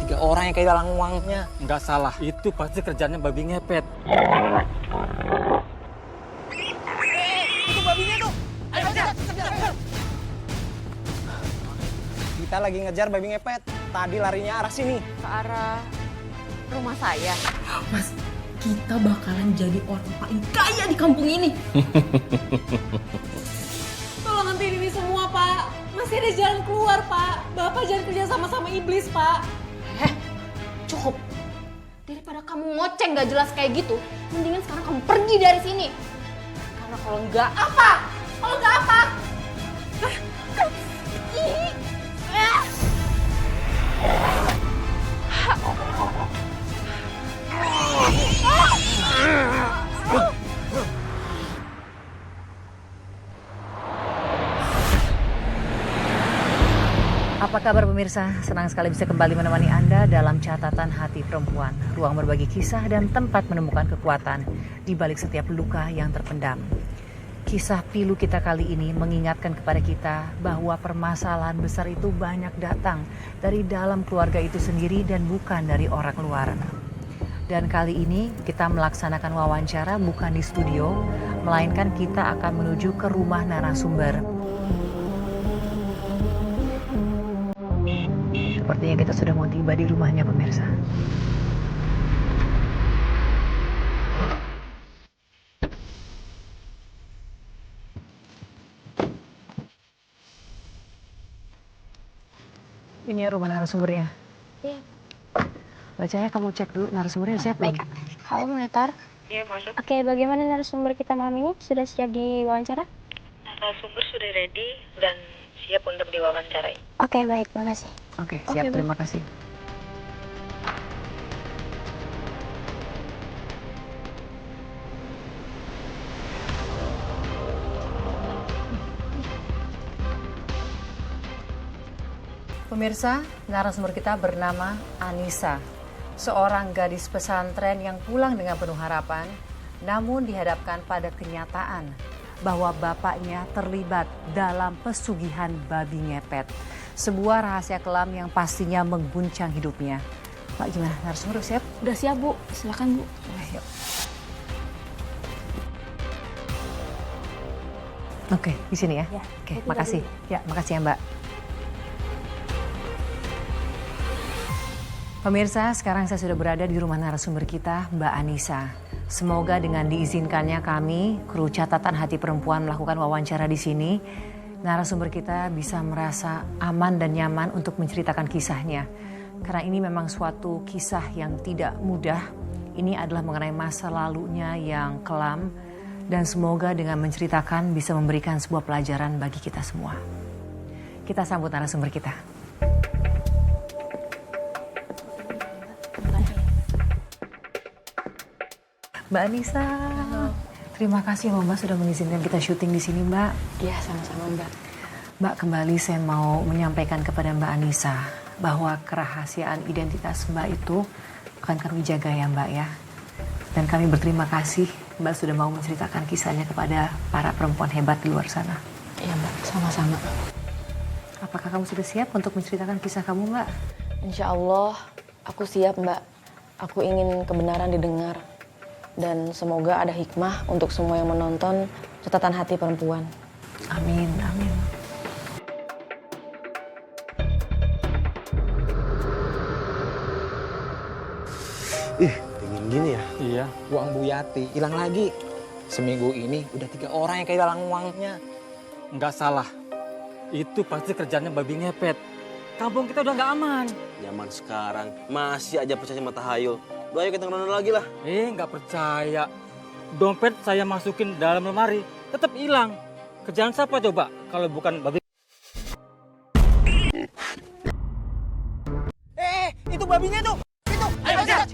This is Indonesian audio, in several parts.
3 orang yang kehilangan uangnya. Nggak salah, itu pasti kerjanya babi ngepet. Itu babinya tuh. Ayo, kejar. Kita lagi ngejar babi ngepet. Tadi larinya arah sini. Ke arah rumah saya. Mas, kita bakalan jadi orang paling kaya di kampung ini. Tolong hentiin ini semua, Pak. Masih ada jalan keluar, Pak. Bapak jangan kerja sama-sama iblis, Pak. Cukup. Daripada kamu ngoceng gak jelas kayak gitu, mendingan sekarang kamu pergi dari sini. Karena kalau enggak apa? Kalau enggak apa? Apa kabar pemirsa? Senang sekali bisa kembali menemani Anda dalam catatan hati perempuan. Ruang berbagi kisah dan tempat menemukan kekuatan di balik setiap luka yang terpendam. Kisah pilu kita kali ini mengingatkan kepada kita bahwa permasalahan besar itu banyak datang dari dalam keluarga itu sendiri dan bukan dari orang luar. Dan kali ini kita melaksanakan wawancara bukan di studio, melainkan kita akan menuju ke rumah narasumber. Sepertinya kita sudah mau tiba di rumahnya pemirsa. Ini ya rumah narasumbernya. Iya. Bacanya kamu cek dulu narasumbernya siap belum? Halo monitor. Iya, masuk. Oke, bagaimana narasumber kita malam ini? Sudah siap diwawancara? Narasumber sudah ready dan siap untuk diwawancarai. Oke, baik, makasih. Oke, siap. Oke, Terima kasih. Pemirsa, narasumber kita bernama Anissa, seorang gadis pesantren yang pulang dengan penuh harapan, namun dihadapkan pada kenyataan bahwa bapaknya terlibat dalam pesugihan babi ngepet. Sebuah rahasia kelam yang pastinya mengguncang hidupnya. Pak, gimana? Narasumber siap? Udah siap, Bu. Silakan, Bu. Yuk. Oke, di sini ya? Ya, Oke, kita makasih. dulu. Ya, makasih ya Mbak. Pemirsa, sekarang saya sudah berada di rumah narasumber kita, Mbak Anissa. Semoga dengan diizinkannya kami, kru catatan hati perempuan melakukan wawancara di sini, narasumber kita bisa merasa aman dan nyaman untuk menceritakan kisahnya. Karena ini memang suatu kisah yang tidak mudah. Ini adalah mengenai masa lalunya yang kelam, dan semoga dengan menceritakan bisa memberikan sebuah pelajaran bagi kita semua. Kita sambut narasumber kita. Mbak Anissa, terima kasih loh Mbak sudah mengizinkan kita syuting di sini Mbak. Iya, sama-sama, Mbak. Mbak, kembali saya mau menyampaikan kepada Mbak Anissa bahwa kerahasiaan identitas Mbak itu akan kami jaga ya Mbak ya. Dan kami berterima kasih Mbak sudah mau menceritakan kisahnya kepada para perempuan hebat di luar sana. Iya, Mbak. Sama-sama. Apakah kamu sudah siap untuk menceritakan kisah kamu Mbak? Insya Allah, aku siap Mbak. Aku ingin kebenaran didengar. Dan semoga ada hikmah untuk semua yang menonton catatan hati perempuan. Amin, amin. Dingin gini ya. Iya. Uang Bu Yati hilang lagi. Seminggu ini udah 3 orang yang kehilangan uangnya. Nggak salah, itu pasti kerjanya babi ngepet. Kampung kita udah nggak aman. Zaman sekarang masih aja percaya sama tahayul. Udah ayo kita ngeronda lagi lah. Nggak percaya. Dompet saya masukin dalam lemari, tetap hilang. Kerjaan siapa coba kalau bukan babi? Itu babinya tuh. Itu. Ayo, kejar.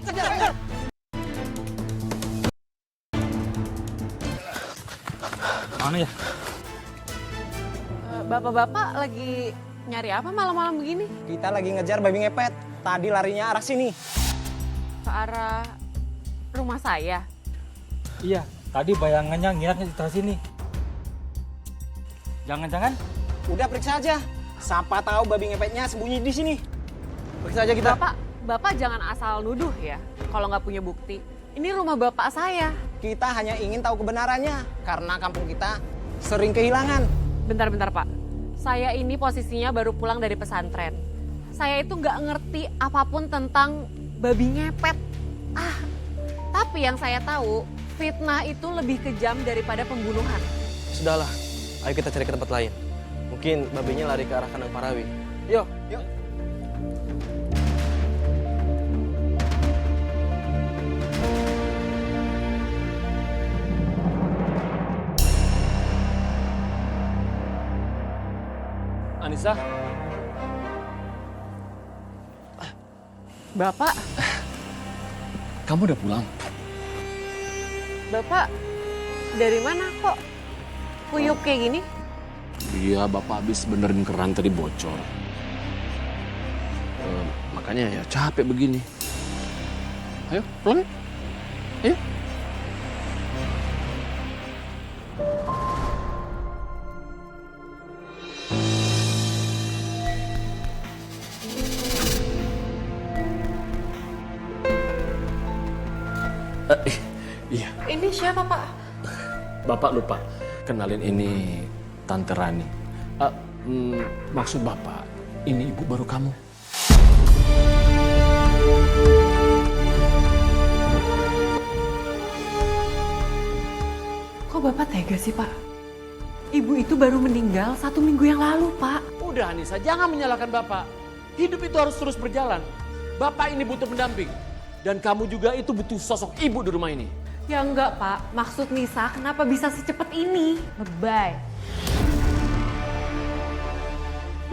Mana ya? Bapak-bapak lagi nyari apa malam-malam begini? Kita lagi ngejar babi ngepet. Tadi larinya arah sini. Ke arah rumah saya. Iya, tadi bayangannya ngiraknya di sebelah sini. Jangan-jangan Udah periksa aja. Siapa tahu babi ngepetnya sembunyi di sini. Periksa aja kita. Bapak, Bapak jangan asal nuduh ya kalau nggak punya bukti. Ini rumah bapak saya. Kita hanya ingin tahu kebenarannya karena kampung kita sering kehilangan. Bentar-bentar Pak. Saya ini posisinya baru pulang dari pesantren. Saya itu nggak ngerti apapun tentang babi ngepet. Tapi yang saya tahu, fitnah itu lebih kejam daripada pembunuhan. Sudahlah, ayo kita cari ke tempat lain. Mungkin babinya lari ke arah kandang Parawi. Yuk. Anissa, Bapak, kamu udah pulang? Bapak dari mana kok kuyup kayak gini? Iya, Bapak habis benerin keran tadi bocor. Makanya ya capek begini. Ayo, pulang. Ayo. Iya. Ini siapa Pak? Bapak lupa kenalin ini Tante Rani. Maksud Bapak, ini ibu baru kamu. Kok Bapak tega sih Pak? Ibu itu baru meninggal 1 minggu yang lalu Pak. Udah Anissa, jangan menyalahkan Bapak. Hidup itu harus terus berjalan. Bapak ini butuh pendamping. Dan kamu juga itu butuh sosok ibu di rumah ini. Ya enggak Pak, maksud Nisa kenapa bisa secepat ini? Lebay.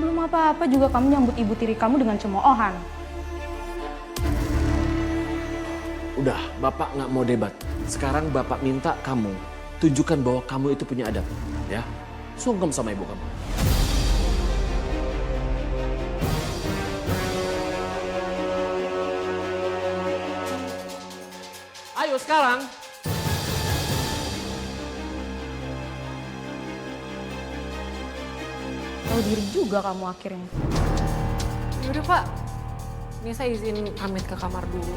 Belum apa-apa juga kamu nyambut ibu tiri kamu dengan cemoohan. Udah, Bapak nggak mau debat. Sekarang Bapak minta kamu tunjukkan bahwa kamu itu punya adab. Ya, sungkem sama ibu kamu. Ayo sekarang. Tahu diri juga kamu akhirnya. Yaudah Pak, Nisa izin pamit ke kamar dulu.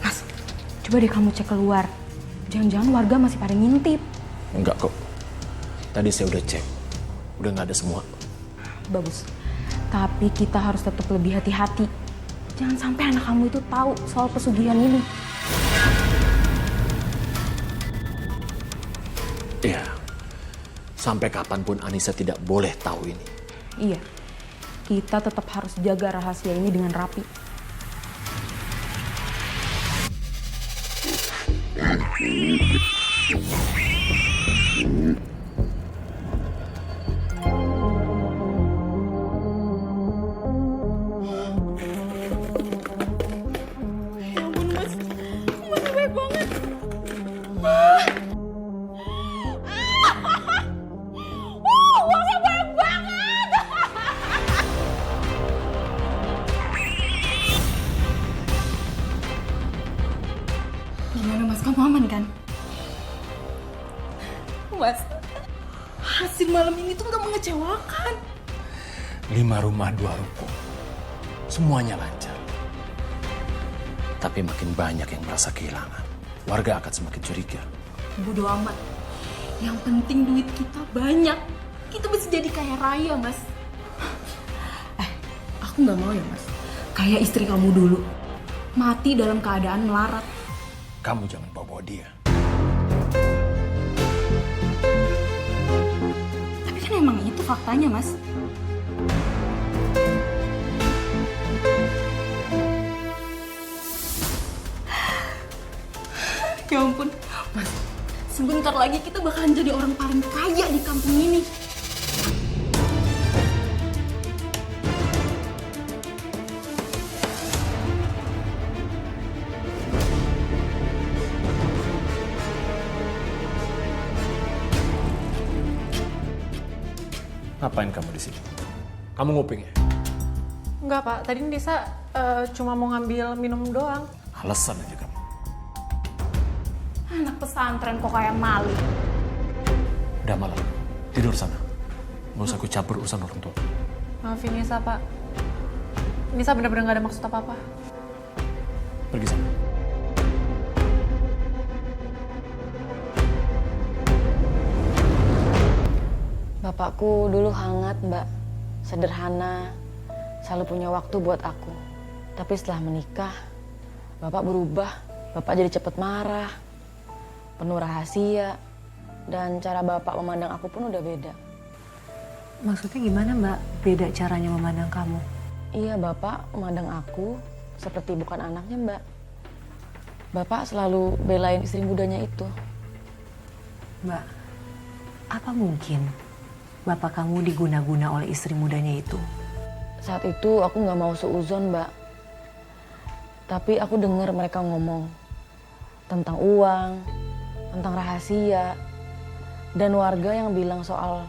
Mas, coba deh kamu cek keluar. Jangan-jangan warga masih pada ngintip. Enggak kok. Tadi saya udah cek. Udah nggak ada semua. Bagus. Tapi kita harus tetap lebih hati-hati. Jangan sampai anak kamu itu tahu soal pesugihan ini. Iya. Sampai kapanpun Anissa tidak boleh tahu ini. Iya. Kita tetap harus jaga rahasia ini dengan rapi. Gimana Mas, kamu aman kan? Mas, hasil malam ini tuh nggak mengecewakan. 5 rumah 2 ruko. Semuanya lancar. Tapi makin banyak yang merasa kehilangan. Warga akan semakin curiga. Bodoh amat. Yang penting duit kita banyak. Kita bisa jadi kaya raya, Mas. Aku nggak mau ya, Mas. Kayak istri kamu dulu. Mati dalam keadaan melarat. Kamu jangan bawa-bawa dia. Tapi kan emang itu faktanya, Mas. Ya ampun, Mas. Sebentar lagi kita bakalan jadi orang paling kaya di kampung ini. Ngapain kamu di sini? Kamu nguping ya? Enggak Pak, tadi Nisa cuma mau ngambil minum doang. Alasan aja kamu. Anak pesantren kok kayak maling. Udah malam, tidur sana. Nggak usah ikut campur urusan orang tua. Maafin Nisa, Pak. Nisa benar-benar gak ada maksud apa-apa. Pergi sana. Bapakku dulu hangat, Mbak. Sederhana, selalu punya waktu buat aku. Tapi setelah menikah, Bapak berubah. Bapak jadi cepat marah, penuh rahasia, dan cara Bapak memandang aku pun udah beda. Maksudnya gimana Mbak? Beda caranya memandang kamu? Iya, Bapak memandang aku seperti bukan anaknya, Mbak. Bapak selalu belain istri mudanya itu. Mbak, apa mungkin bapak kamu diguna-guna oleh istri mudanya itu? Saat itu aku nggak mau seuzon, Mbak. Tapi aku dengar mereka ngomong tentang uang, tentang rahasia, dan warga yang bilang soal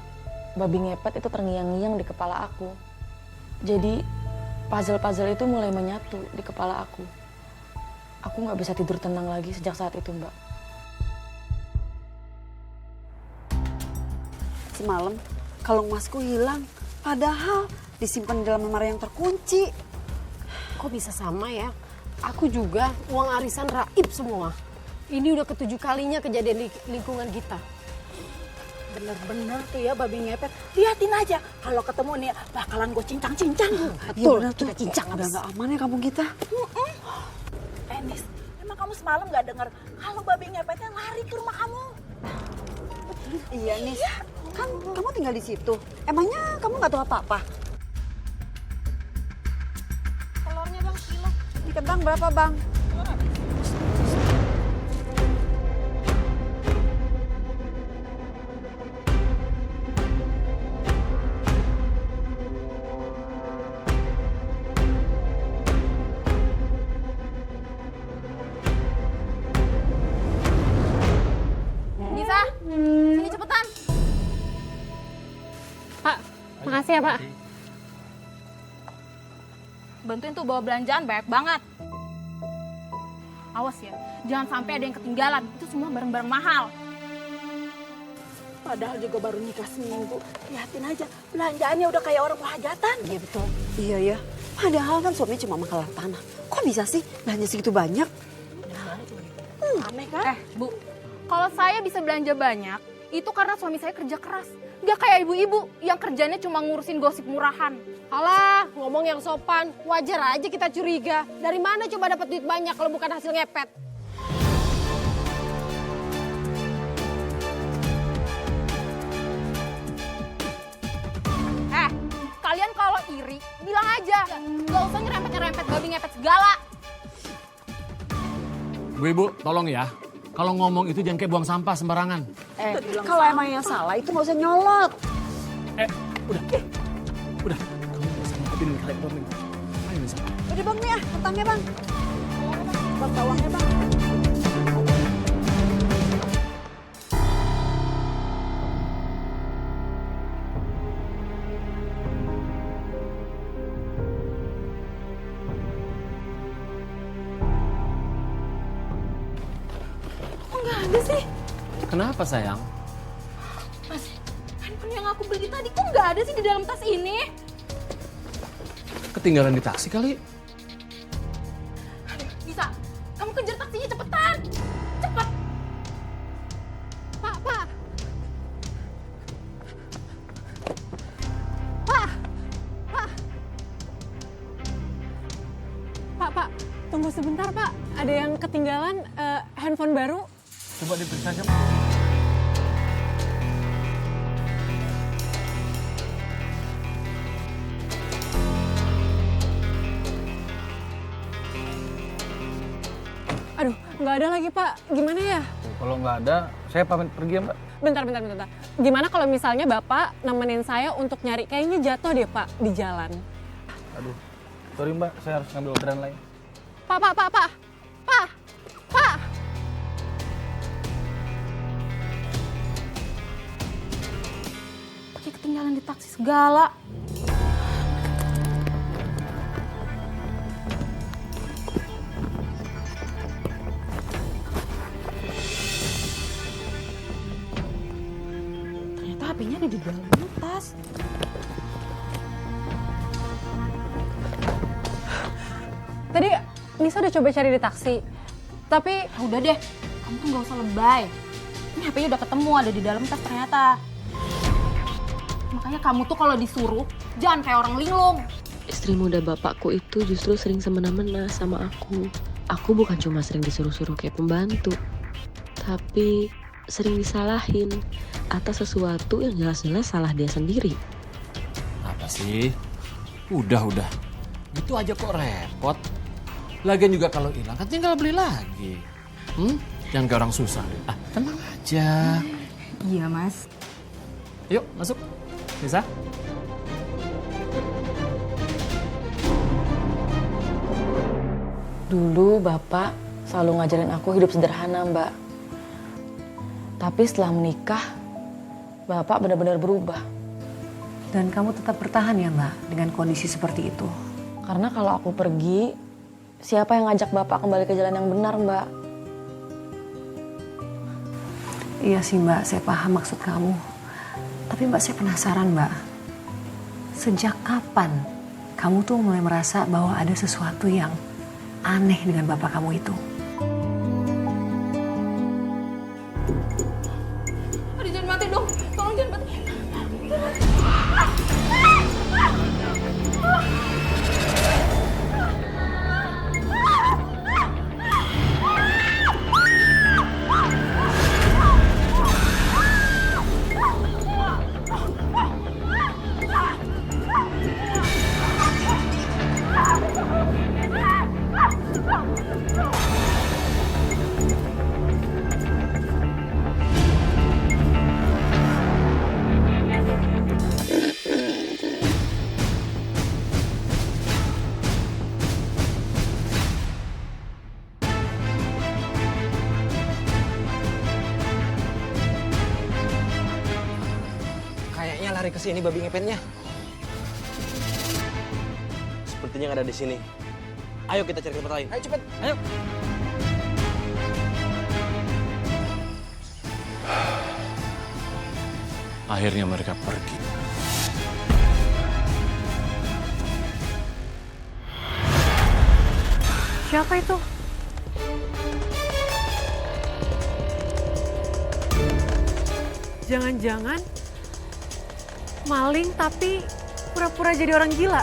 babi ngepet itu terngiang-ngiang di kepala aku. Jadi puzzle-puzzle itu mulai menyatu di kepala aku. Aku nggak bisa tidur tenang lagi sejak saat itu, Mbak. Semalam kalung emasku hilang, padahal disimpan di dalam lemari yang terkunci. Kok bisa sama ya? Aku juga uang arisan raib semua. Ini udah ke-7 kalinya kejadian di lingkungan kita. Bener-bener tuh ya babi ngepet. Liatin aja, kalau ketemu nih bakalan gue cincang-cincang. Betul, bener tuh. kita cincang Udah abis. gak aman ya kampung kita. Nis, emang kamu semalam gak dengar kalau babi ngepetnya lari ke rumah kamu? Iya Nis, kan kamu tinggal di situ. Emangnya kamu gak tahu apa-apa? Telurnya bang, kilo. Di kentang berapa bang? Nisa, sini cepetan. Pak, makasih ya Pak. Bantuin tuh bawa belanjaan banyak banget. Awas ya, jangan sampai ada yang ketinggalan. Itu semua barang-barang mahal. Padahal juga baru nikah seminggu. Lihatin aja, belanjaannya udah kayak orang hajatan. Iya betul. Iya ya, padahal kan suami cuma makalah tanah. Kok bisa sih belanja segitu banyak? Aneh kan? Bu, kalau saya bisa belanja banyak, itu karena suami saya kerja keras. Nggak kayak ibu-ibu yang kerjanya cuma ngurusin gosip murahan. Alah, ngomong yang sopan. Wajar aja kita curiga. Dari mana coba dapat duit banyak kalau bukan hasil ngepet? Kalian kalau iri, bilang aja. Nggak usah nyerempet-nyerempet babi ngepet segala. Bu Ibu, tolong ya. Kalau ngomong itu jangan kayak buang sampah sembarangan. Kalau emang yang salah itu nggak usah nyolot. Udah. Kamu gak usah ngikutin kalian orang ini. Ayo Nisa. Udah bang nih ya, kentangnya bang. Bang bawangnya bang. Kenapa sayang? Mas, handphone yang aku beli tadi kok nggak ada sih di dalam tas ini? Ketinggalan di taksi kali? Bisa, kamu kejar taksinya cepetan. Cepet. Pak. Pak, tunggu sebentar Pak. Ada yang ketinggalan handphone baru. Coba diperiksa aja. Aduh, nggak ada lagi Pak. Gimana ya? Kalau nggak ada, saya pamit pergi ya Mbak. Bentar. Gimana kalau misalnya Bapak nemenin saya untuk nyari? Kayaknya jatuh deh Pak di jalan. Aduh, sorry Mbak, saya harus ngambil orderan lain. Pak. Pakai ketinggalan di taksi segala. Ternyata HP-nya ada di dalam. tas. Tadi Nisa udah coba cari di taksi. Tapi Udah deh, kamu tuh gak usah lebay. Ini HP-nya udah ketemu, ada di dalam tas ternyata. Makanya kamu tuh kalau disuruh, jangan kayak orang linglung. Istri muda bapakku itu justru sering semena-mena sama aku. Aku bukan cuma sering disuruh-suruh kayak pembantu, tapi sering disalahin atas sesuatu yang jelas-jelas salah dia sendiri. Apa sih? Udah. Gitu aja kok repot. Lagian juga kalau hilang kan tinggal beli lagi. Jangan kayak orang susah. Tenang aja. Iya, Mas. Yuk, masuk. Nisa. Dulu bapak selalu ngajarin aku hidup sederhana, Mbak. Tapi setelah menikah, bapak benar-benar berubah. Dan kamu tetap bertahan ya Mbak dengan kondisi seperti itu? Karena kalau aku pergi, siapa yang ngajak bapak kembali ke jalan yang benar, Mbak? Iya sih Mbak, saya paham maksud kamu. Tapi Mbak, saya penasaran Mbak. Sejak kapan kamu tuh mulai merasa bahwa ada sesuatu yang aneh dengan bapak kamu itu? Aduh, jangan mati dong. Tolong jangan mati. Kayaknya lari ke sini babi ngepetnya. Sepertinya nggak ada di sini. Ayo kita cari tempat lain. Ayo cepet. Ayo. Akhirnya mereka pergi. Siapa itu? Jangan-jangan maling tapi pura-pura jadi orang gila.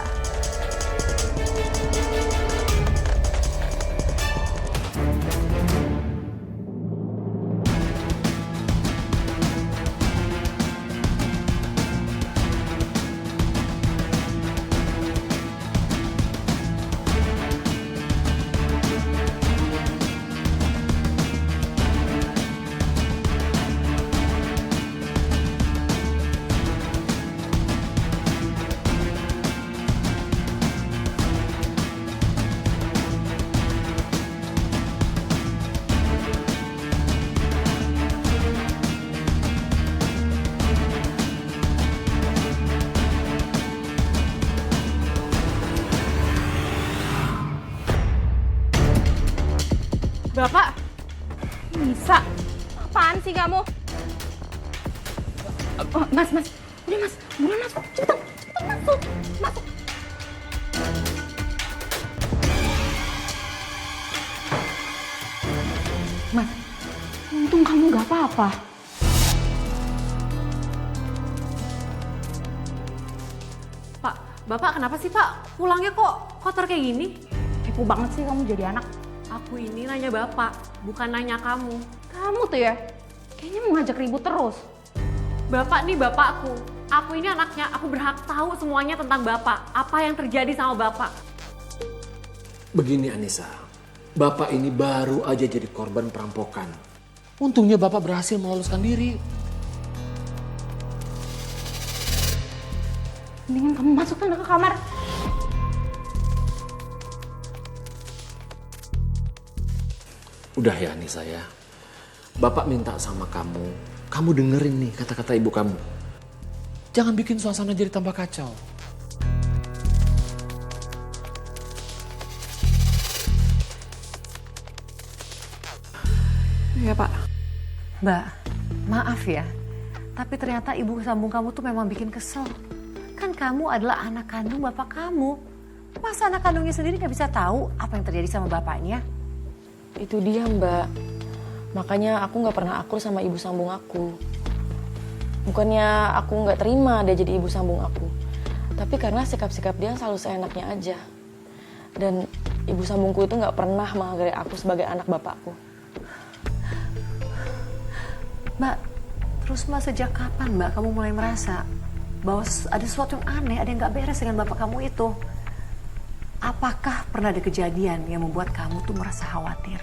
Bapak, Nisa, apaan sih kamu? Oh, Mas. Udah, Mas. Buruan masuk. Cepetan masuk. Masuk. Mas, untung kamu gak apa-apa. Pak, Bapak kenapa sih Pak? Pulangnya kok kotor kayak gini? Kepo banget sih kamu jadi anak. Aku ini nanya Bapak, bukan nanya kamu. Kamu tuh ya, kayaknya mau ngajak ribut terus. Bapak nih bapakku. Aku ini anaknya, aku berhak tahu semuanya tentang Bapak. Apa yang terjadi sama Bapak. Begini Anissa, Bapak ini baru aja jadi korban perampokan. Untungnya Bapak berhasil meloloskan diri. Mendingan kamu masuk sana ke kamar. Udah ya Anissa ya. Bapak minta sama kamu dengerin nih kata-kata ibu kamu. Jangan bikin suasana jadi tambah kacau. Iya Pak. Mbak, maaf ya. Tapi ternyata ibu sambung kamu tuh memang bikin kesel. Kan kamu adalah anak kandung bapak kamu. Masa anak kandungnya sendiri gak bisa tahu apa yang terjadi sama bapaknya? Itu dia Mbak. Makanya aku gak pernah akur sama ibu sambung aku. Bukannya aku gak terima dia jadi ibu sambung aku. Tapi karena sikap-sikap dia selalu seenaknya aja. Dan ibu sambungku itu gak pernah menghargai aku sebagai anak bapakku. Mbak, terus Mbak sejak kapan Mbak kamu mulai merasa bahwa ada sesuatu yang aneh, ada yang gak beres dengan bapak kamu itu? Apakah pernah ada kejadian yang membuat kamu tuh merasa khawatir?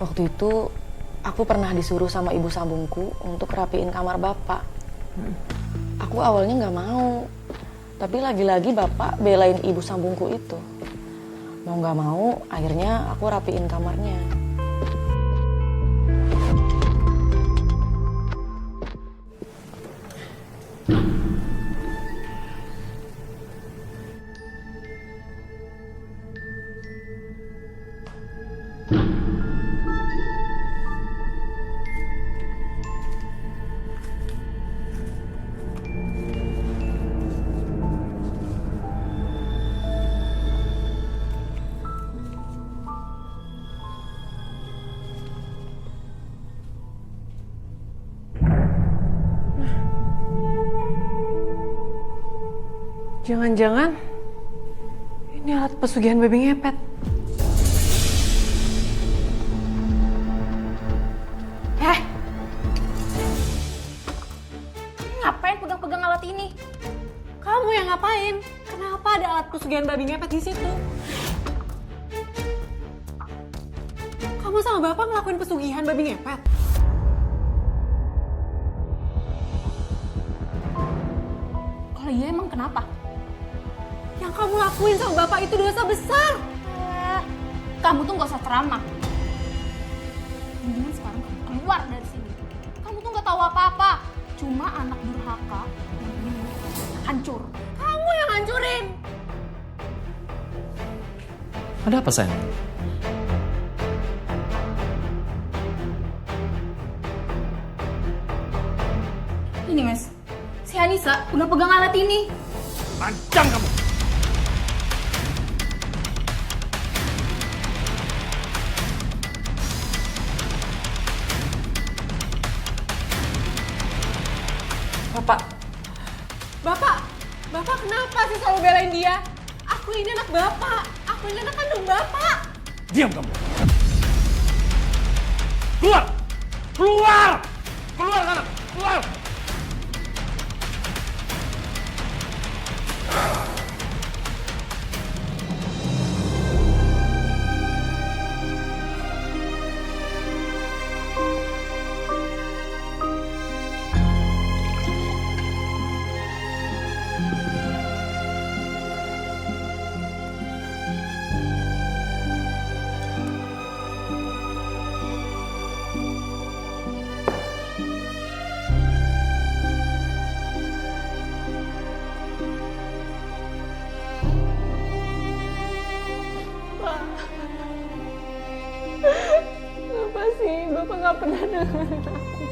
Waktu itu aku pernah disuruh sama ibu sambungku untuk rapiin kamar bapak. Aku awalnya gak mau. Tapi lagi-lagi bapak belain ibu sambungku itu. Mau gak mau, akhirnya aku rapiin kamarnya. Jangan-jangan ini alat pesugihan babi ngepet. Ngapain pegang-pegang alat ini? Kamu yang ngapain? Kenapa ada alat pesugihan babi ngepet di situ? Kamu sama bapak ngelakuin pesugihan babi ngepet? Kalau iya emang kenapa? Yang kamu lakuin sama bapak itu dosa besar. Kamu tuh gak usah ceramah. Mendingan sekarang kamu keluar dari sini. Kamu tuh gak tahu apa-apa. Cuma anak durhaka yang ingin hancur. Kamu yang hancurin. Ada apa sayang? Ini Mas, si Anissa udah pegang alat ini. Lancang kamu! Bapak kenapa sih selalu belain dia? Aku ini anak bapak, aku ini anak kandung bapak. Diam kamu! Keluar! Keluar! Keluar sana! Keluar! Kenapa sih bapak gak pernah dengerin aku?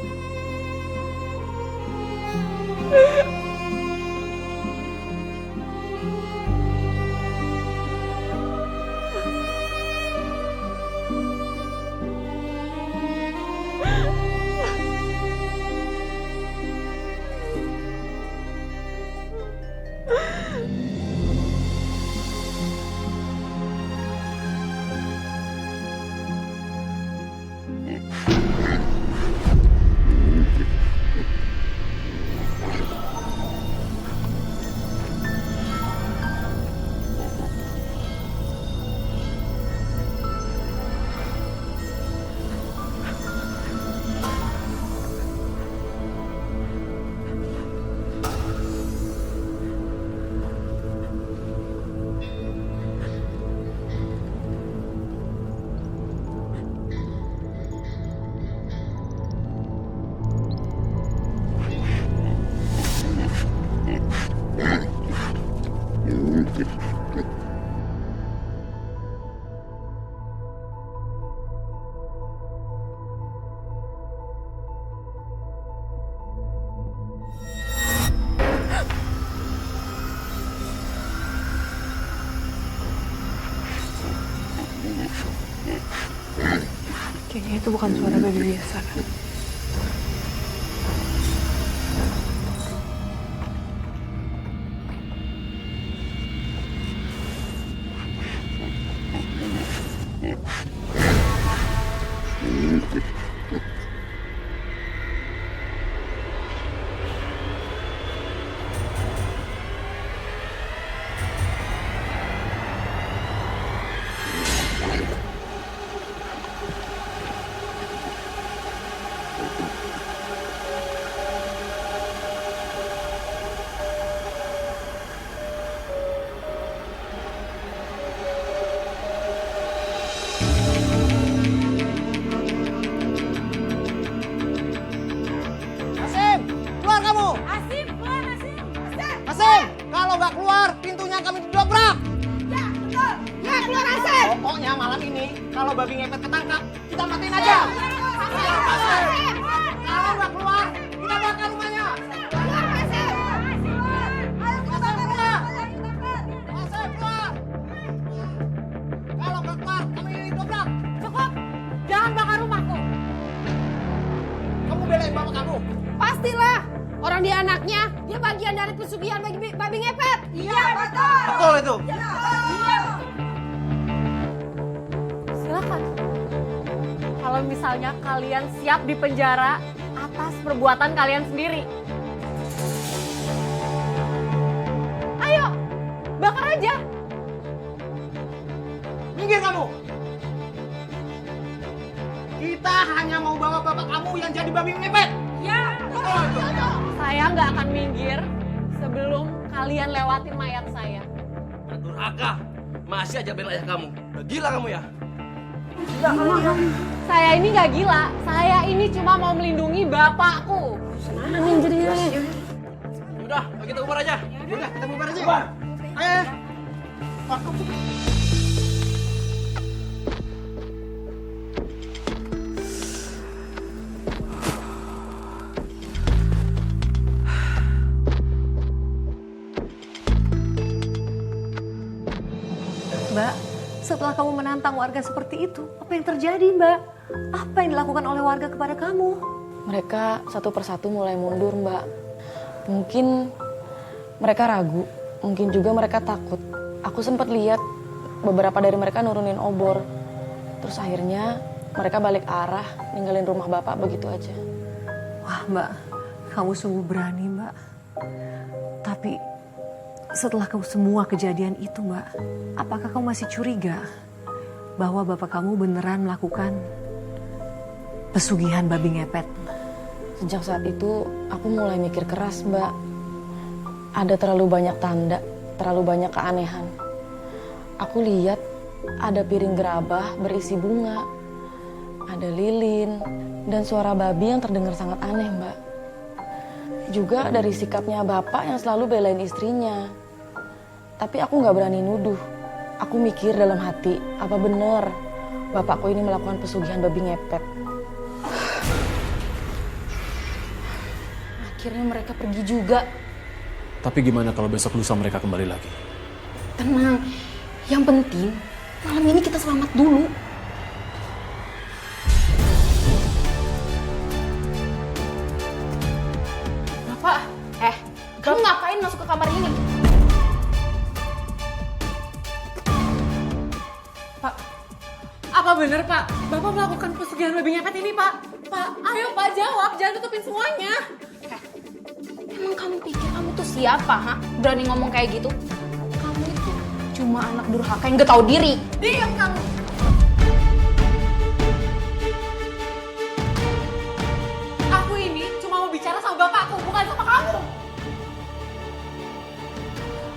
itu bukan suara babi biasa kan? Asim, kalau nggak keluar, pintunya kami didobrak. Ya, betul. Ya, keluar Asep. Pokoknya malam ini, kalau babi ngepet ketangkap, kita matiin aja. Kalau nggak keluar, kita bakar rumahnya. Keluar Asep. Ayo kita keluar. Asep, keluar. Kalau nggak keluar, kami didobrak. Cukup, jangan bakar rumahku. Kamu belain bapak kamu. Pastilah, orang dia anaknya, dia bagian dari pesugihan babi ngepet. Iya, betul. Betul itu. Iya. Silakan. Kalau misalnya kalian siap dipenjara atas perbuatan kalian sendiri. Ayo, bakar aja. Minggir kamu. Kita hanya mau bawa bapak kamu yang jadi babi ngepet. Ya, betul. Saya nggak akan minggir sebelum kalian lewatin mayat saya. Durhaka, masih aja bela ayah kamu. Udah gila kamu ya? Saya ini nggak gila. Saya ini cuma mau melindungi bapakku. Senangin jadinya. Udah, kita bubar aja. Udah, kita bubar aja. Bubar. Ayo. Mbak, setelah kamu menantang warga seperti itu, apa yang terjadi, Mbak? Apa yang dilakukan oleh warga kepada kamu? Mereka satu persatu mulai mundur, Mbak. Mungkin mereka ragu, mungkin juga mereka takut. Aku sempat lihat beberapa dari mereka nurunin obor. Terus akhirnya mereka balik arah, ninggalin rumah Bapak begitu aja. Wah, Mbak, kamu sungguh berani, Mbak. Tapi setelah semua kejadian itu, Mbak, apakah kamu masih curiga bahwa bapak kamu beneran melakukan pesugihan babi ngepet? Sejak saat itu aku mulai mikir keras, Mbak. Ada terlalu banyak tanda, terlalu banyak keanehan. Aku lihat ada piring gerabah berisi bunga, ada lilin, dan suara babi yang terdengar sangat aneh, Mbak. Juga dari sikapnya bapak yang selalu belain istrinya. Tapi aku nggak berani nuduh. Aku mikir dalam hati, apa benar bapakku ini melakukan pesugihan babi ngepet. Akhirnya mereka pergi juga. Tapi gimana kalau besok lusa mereka kembali lagi? Tenang, yang penting malam ini kita selamat dulu. Bapak, kamu ngapain masuk ke kamar ini? Pak, apa benar Pak? Bapak melakukan pesugihan babi ngepet ini Pak? Pak, ayo Pak jawab, jangan tutupin semuanya. Emang kamu pikir kamu tuh siapa, ha? Berani ngomong kayak gitu? Kamu itu cuma anak durhaka yang gak tahu diri. Diam kamu. Aku ini cuma mau bicara sama bapakku, bukan sama kamu.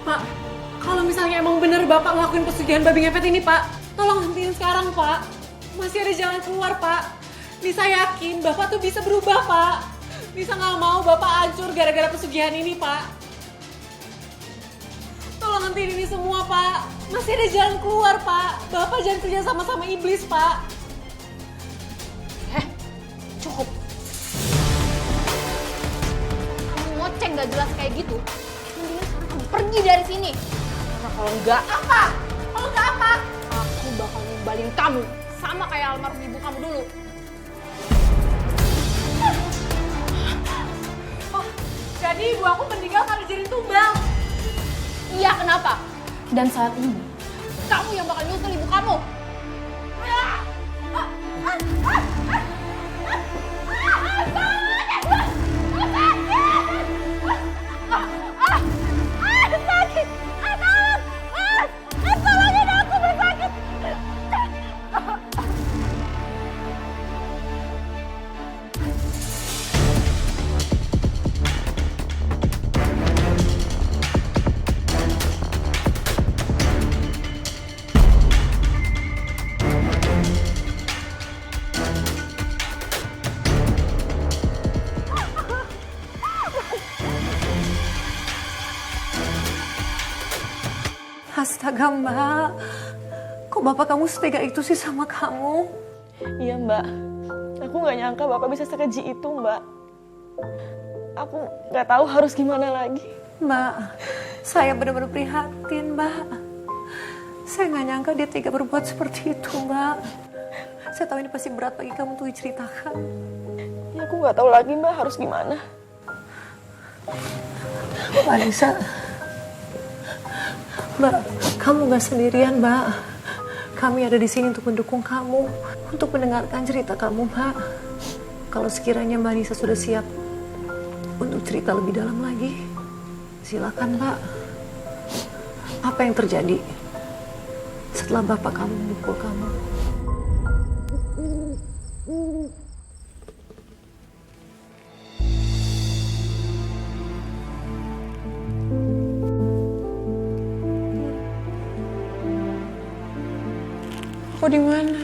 Pak, kalau misalnya emang bener bapak ngelakuin pesugihan babi ngepet ini Pak, tolong hentiin sekarang Pak. Masih ada jalan keluar Pak. Nisa yakin bapak tuh bisa berubah Pak. Nisa nggak mau bapak hancur gara-gara pesugihan ini Pak. Tolong hentiin ini semua Pak. Masih ada jalan keluar Pak. Bapak jangan kerja sama-sama iblis Pak. Cukup. Kamu ngoceng gak jelas kayak gitu, mendingan sekarang kamu pergi dari sini. Karena kalau enggak apa? Kalau enggak apa? Aku bakal nimbalin kamu sama kayak almarhum ibu kamu dulu. Jadi ibu aku meninggal karena jaring tumbal. Iya, kenapa? Dan saat ini, kamu yang bakal nyusul ibu kamu. Sakit! Tolong! Tolongin aku, sakit! Astaga Mbak, kok bapak kamu setega itu sih sama kamu? Iya Mbak, aku nggak nyangka Bapak bisa sekeji itu Mbak. Aku nggak tahu harus gimana lagi. Mbak, saya benar-benar prihatin Mbak. Saya nggak nyangka dia tega berbuat seperti itu Mbak. Saya tahu ini pasti berat bagi kamu untuk diceritakan. Ya aku nggak tahu lagi Mbak harus gimana. Mbak Anissa, Mbak, kamu nggak sendirian Mbak. Kami ada di sini untuk mendukung kamu, untuk mendengarkan cerita kamu Mbak. Kalau sekiranya Mbak Anissa sudah siap untuk cerita lebih dalam lagi, silakan Mbak. Apa yang terjadi setelah bapak kamu memukul kamu? Aku di mana?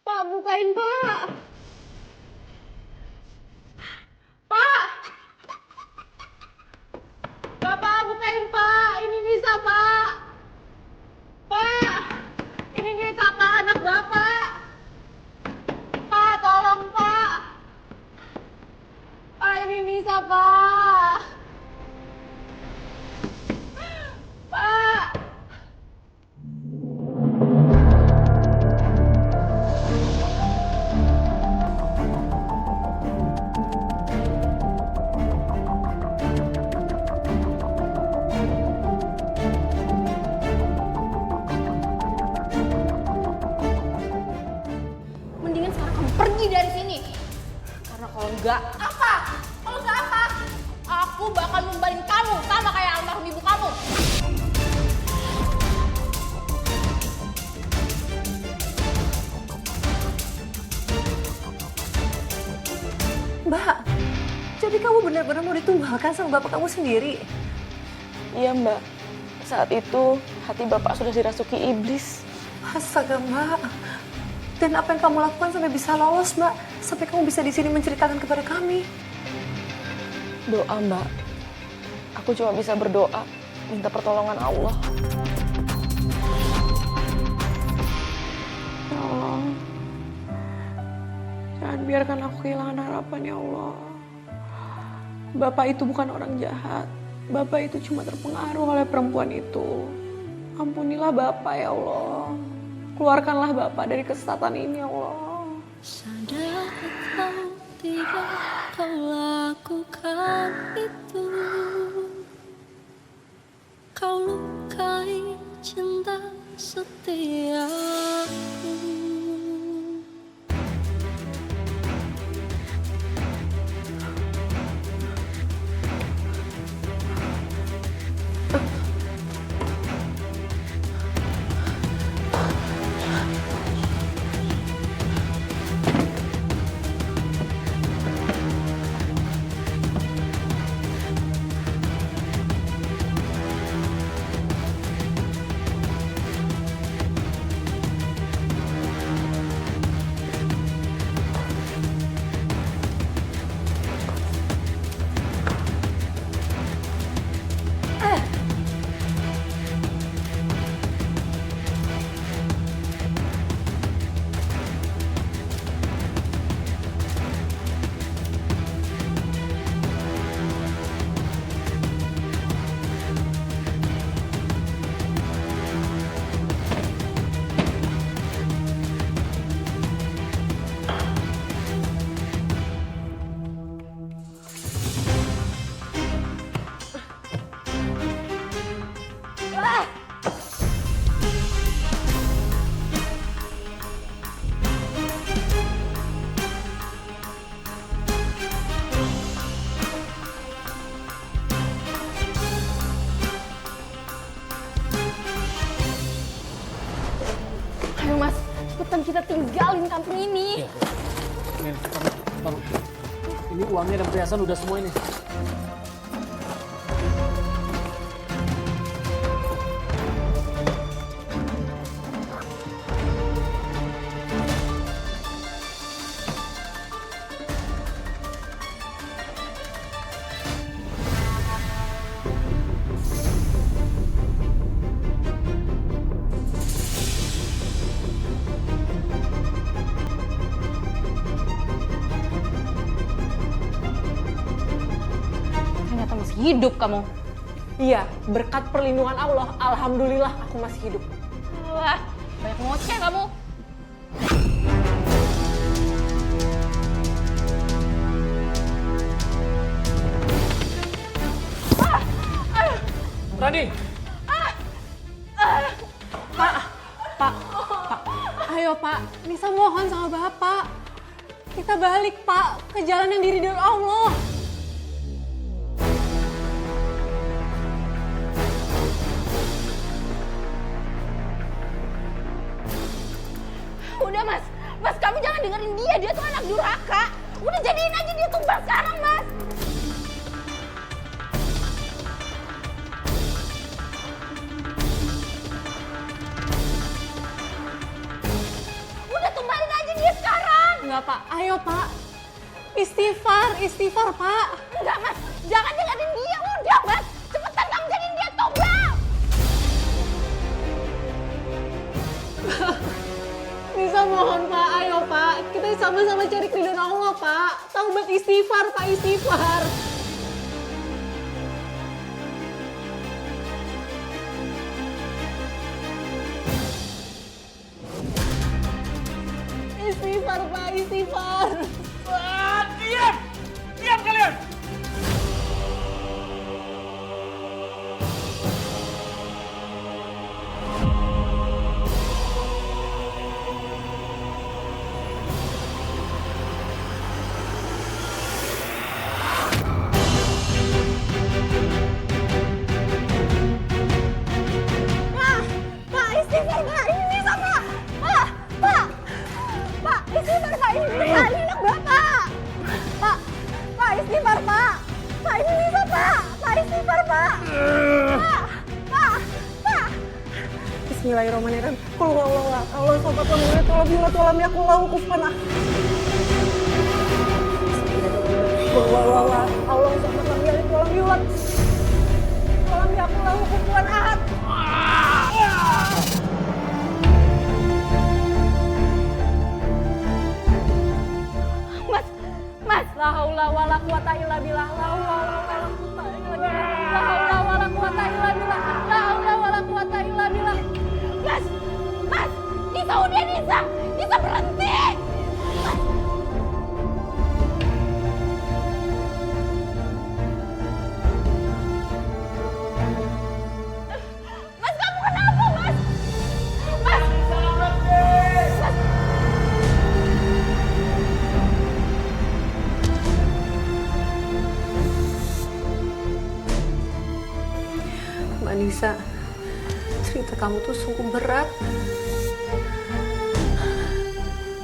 Pak, bukain Pak. Pak! Bapak, bukain Pak. Ini Nisa Pak. Pak! Ini Nisa Pak, anak Bapak. Pak, tolong Pak. Pak, ini Nisa Pak. Pak! Mendingan sekarang kamu pergi dari sini. Karena kalau enggak, apa? Kalau enggak apa? Aku bakal numbalin kamu sama kayak almarhum ibu kamu. Mbak, jadi kamu benar-benar mau ditumbalkan sama bapak kamu sendiri? Iya Mbak, saat itu hati Bapak sudah dirasuki iblis. Astaga Mbak, dan apa yang kamu lakukan sampai bisa lolos Mbak? Sampai kamu bisa di sini menceritakan kepada kami? Doa Mbak, aku cuma bisa berdoa, minta pertolongan Allah. Ya Allah, jangan biarkan aku kehilangan harapan ya Allah. Bapak itu bukan orang jahat. Bapak itu cuma terpengaruh oleh perempuan itu. Ampunilah Bapak ya Allah. Keluarkanlah Bapak dari kesesatan ini ya Allah. Sadar atau tidak kau lakukan itu. Kau lukai cinta setiaku. Ayo mas, cepetan kita tinggalin kampung ini. Nih, taruh. Ini uangnya dan perhiasan udah semua ini. Ternyata masih hidup kamu. Iya, berkat perlindungan Allah, alhamdulillah aku masih hidup. Wah, banyak ngoceh kamu. Rani! Pak, ayo Pak, Nisa mohon sama Bapak. Kita balik Pak, ke jalan yang diridhoi Allah. Udah mas, mas kamu jangan dengerin dia tuh anak durhaka. Udah jadiin aja dia tumbal sekarang mas. Udah tumbalin aja dia sekarang. Enggak Pak, ayo Pak. Istighfar Pak. Enggak mas, jangan dengerin dia. Udah mas, cepetan kamu jadiin dia tumbal. Nisa mohon Pak, ayo Pak. Kita sama-sama cari keridhaan Allah Pak. Taubat istighfar Pak, istighfar. Istighfar Pak, istighfar. Diam! Diam kalian! Pak, istighfar Pak, ini Nisa Pak. Pak, istighfar Pak, ini Nisa, ini anak Bapak. Pak, istighfar Pak. Pak, ini Nisa Pak. Pak, istighfar Pak. Pak. Bismillahirrahmanirrahim. Qul huwallahu ahad. Allah sobat lam yalid walam yulad walam yakul lahu kufuwan ahad. Qul huwallahu ahad. Allah sobat lam yalid walam yulad walam yakul lahu kufuwan ahad. Mas, la haula wala quwata illa billah. La haula wala quwata illa billah. La haula wala quwata illa billah. La haula wala quwata illa billah. Mas, Nisa udah Nisa berhenti. Mas, kamu kenapa mas? Mas. Mbak Nisa, cerita kamu tuh sungguh berat.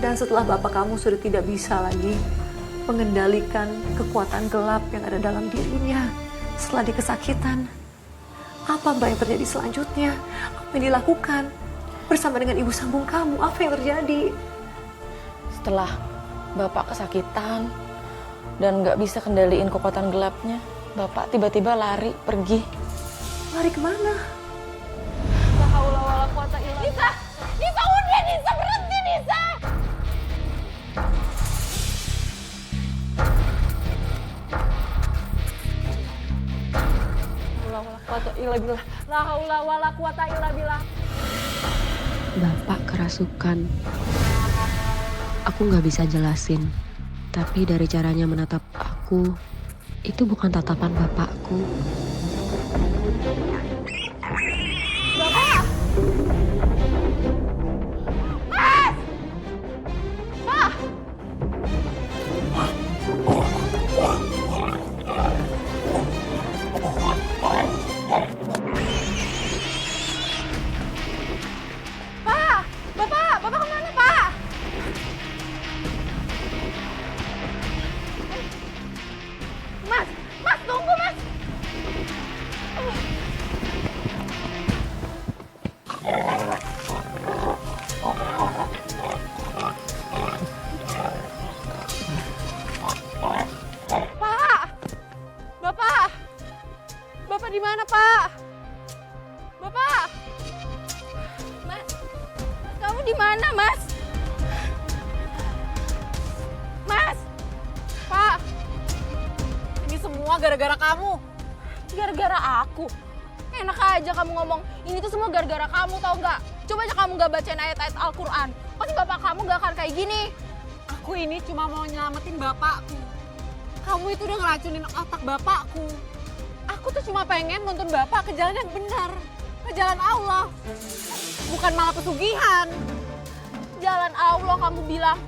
Dan setelah bapak kamu sudah tidak bisa lagi mengendalikan kekuatan gelap yang ada dalam dirinya setelah dia kesakitan, apa Mbak yang terjadi selanjutnya? Apa yang dilakukan bersama dengan ibu sambung kamu? Apa yang terjadi? Setelah Bapak kesakitan dan nggak bisa kendaliin kekuatan gelapnya, Bapak tiba-tiba lari pergi. Lari kemana? La haula wala quwata illa billah. Nisa udah Nisa berhenti Nisa. La haula wala quwata illa billah. Bapak kerasukan. Aku nggak bisa jelasin, tapi dari caranya menatap aku, itu bukan tatapan bapakku. Bapak! Mas! Pak! Pak! Bapak! Pak! Bapak! Bapak di mana, Pak? Bapak! Mas, kamu di mana, Mas? Mas! Pak! Ini semua gara-gara kamu. Gara-gara aku? Enak aja kamu ngomong, ini tuh semua gara-gara kamu, tau nggak? Coba aja kamu nggak bacain ayat-ayat Al-Quran, pasti bapak kamu nggak akan kayak gini. Aku ini cuma mau nyelamatin bapakku. Kamu itu udah ngeracunin otak bapakku. Aku tuh cuma pengen nuntun bapak ke jalan yang benar. Ke jalan Allah. Bukan malah pesugihan. Jalan Allah kamu bilang,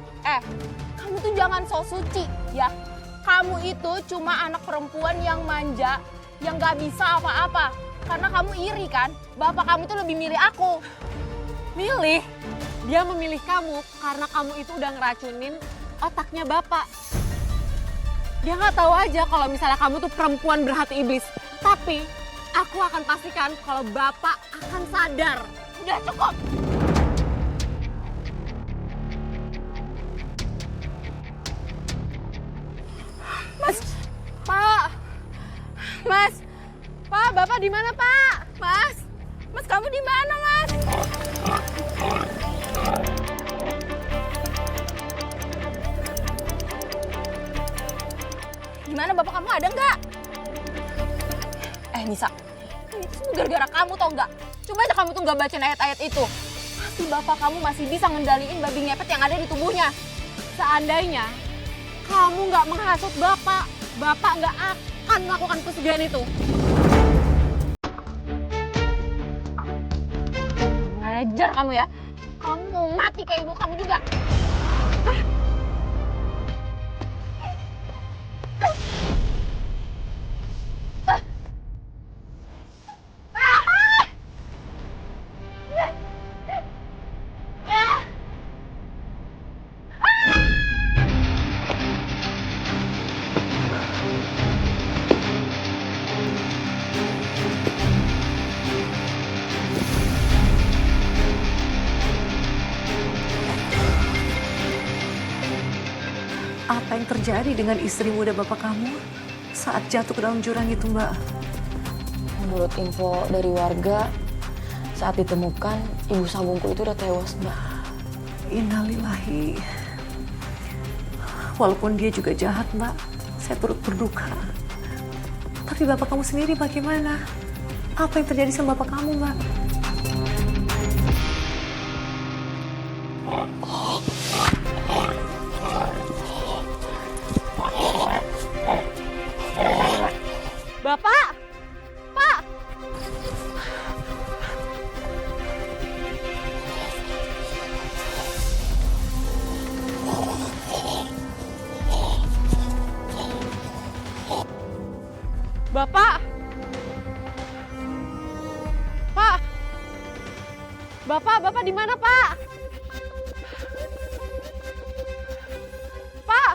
kamu tuh jangan sok suci ya. Kamu itu cuma anak perempuan yang manja, yang gak bisa apa-apa. Karena kamu iri kan, bapak kamu tuh lebih milih aku. Milih? Dia memilih kamu karena kamu itu udah ngeracunin otaknya bapak. Dia nggak tahu aja kalau misalnya kamu tuh perempuan berhati iblis. Tapi aku akan pastikan kalau bapak akan sadar. Udah cukup! Mas, Pak, Mas, Pak, bapak di mana, Pak? Mas, Mas kamu di mana, Mas? Gimana bapak kamu ada nggak? Nisa, ini tuh semua gara-gara kamu tau nggak? Coba aja kamu tuh nggak bacain ayat-ayat itu. Pasti bapak kamu masih bisa ngendaliin babi ngepet yang ada di tubuhnya. Seandainya kamu nggak menghasut bapak, bapak nggak akan melakukan pesugihan itu. Ngajar kamu ya. Kamu mau mati kayak ibu kamu juga. Apa yang terjadi dengan istri muda bapak kamu saat jatuh ke dalam jurang itu, Mbak? Menurut info dari warga, saat ditemukan, ibu sambungku itu udah tewas, Mbak. Innalillahi. Walaupun dia juga jahat, Mbak, saya turut berduka. Tapi bapak kamu sendiri bagaimana? Apa yang terjadi sama bapak kamu, Mbak? Bapak! Pak! Bapak! Pak! Bapak di mana, Pak? Pak!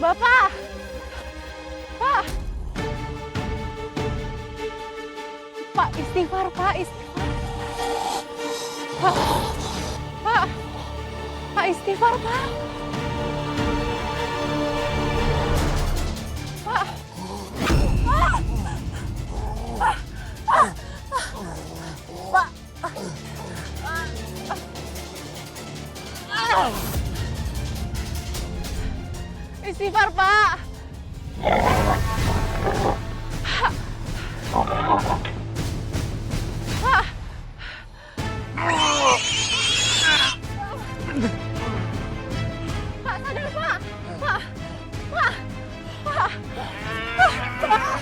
Bapak! Pak! Pak, istighfar, Pak, istighfar. Pak! Pak, istighfar, Pak. Pak! Istighfar, Pak. Pak. Pak, sadar, Pak. Pak. Pak. Pak. Pak. Pak.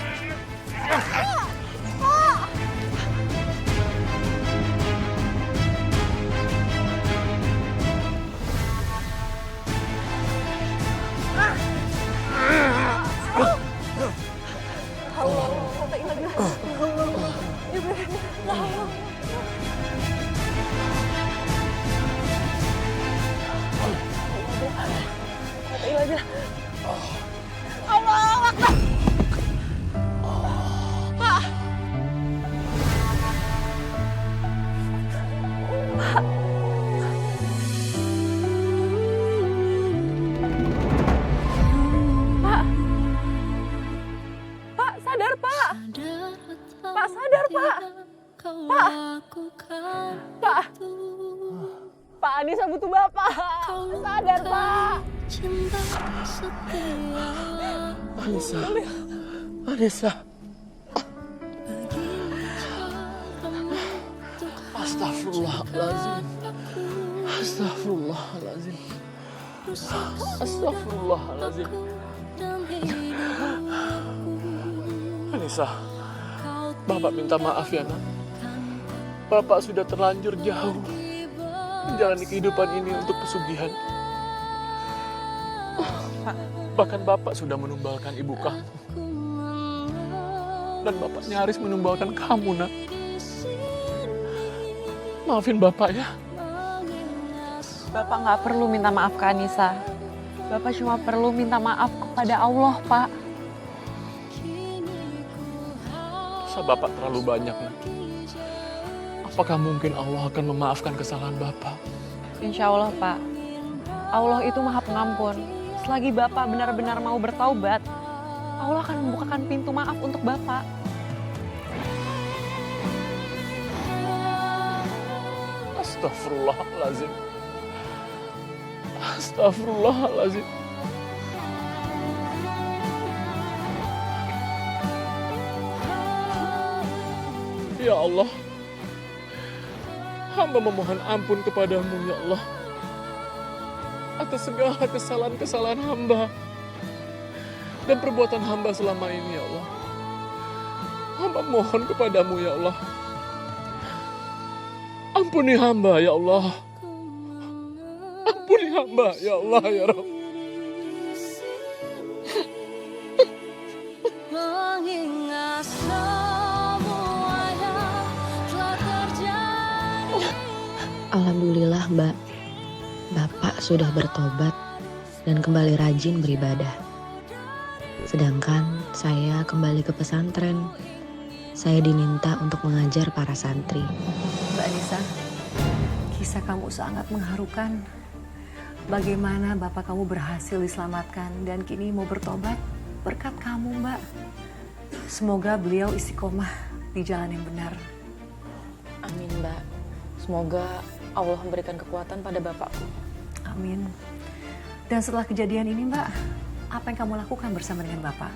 Pak Anissa butuh Bapak. Sadar, Pak. Anissa. Astagfirullahaladzim. Astagfirullahaladzim. Astagfirullahaladzim. Anissa, Bapak minta maaf ya nak. Bapak sudah terlanjur jauh menjalani kehidupan ini untuk pesugihan. Bahkan Bapak sudah menumbalkan ibu kamu. Dan Bapak nyaris menumbalkan kamu, nak. Maafin Bapak ya. Bapak nggak perlu minta maaf ke Anissa. Bapak cuma perlu minta maaf kepada Allah, Pak. Dosa Bapak terlalu banyak, nak. Apakah mungkin Allah akan memaafkan kesalahan Bapak? Insya Allah, Pak. Allah itu Maha Pengampun. Selagi Bapak benar-benar mau bertaubat, Allah akan membukakan pintu maaf untuk Bapak. Astagfirullahaladzim. Astagfirullahaladzim. Ya Allah, hamba memohon ampun kepadamu ya Allah atas segala kesalahan-kesalahan hamba dan perbuatan hamba selama ini ya Allah. Hamba mohon kepadamu ya Allah, ampuni hamba ya Allah. Ampuni hamba ya Allah ya Rabb. Mengingat semua yang telah terjadi. Alhamdulillah Mbak, Bapak sudah bertobat dan kembali rajin beribadah. Sedangkan saya kembali ke pesantren. Saya diminta untuk mengajar para santri. Mbak Anissa, kisah kamu sangat mengharukan. Bagaimana bapak kamu berhasil diselamatkan dan kini mau bertobat berkat kamu, Mbak. Semoga beliau istiqomah di jalan yang benar. Amin, Mbak. Semoga Allah memberikan kekuatan pada bapakku. Amin. Dan setelah kejadian ini, Mbak, apa yang kamu lakukan bersama dengan bapak?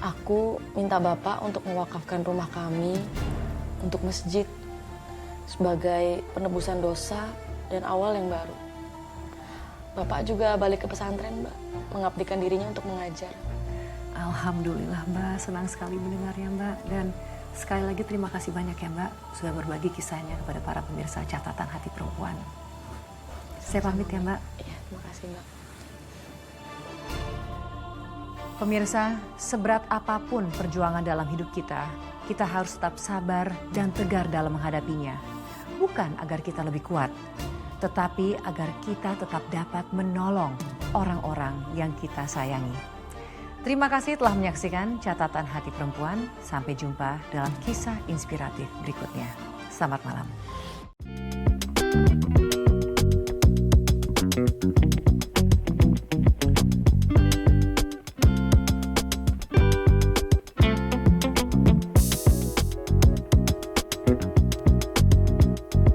Aku minta bapak untuk mewakafkan rumah kami untuk masjid sebagai penebusan dosa dan awal yang baru. Bapak juga balik ke pesantren, Mbak, mengabdikan dirinya untuk mengajar. Alhamdulillah, Mbak. Senang sekali mendengarnya, Mbak. Dan sekali lagi terima kasih banyak ya, Mbak, sudah berbagi kisahnya kepada para pemirsa Catatan Hati Perempuan. Saya pamit ya, Mbak. Iya, terima kasih, Mbak. Pemirsa, seberat apapun perjuangan dalam hidup kita, kita harus tetap sabar dan tegar dalam menghadapinya. Bukan agar kita lebih kuat, tetapi agar kita tetap dapat menolong orang-orang yang kita sayangi. Terima kasih telah menyaksikan Catatan Hati Perempuan. Sampai jumpa dalam kisah inspiratif berikutnya. Selamat malam.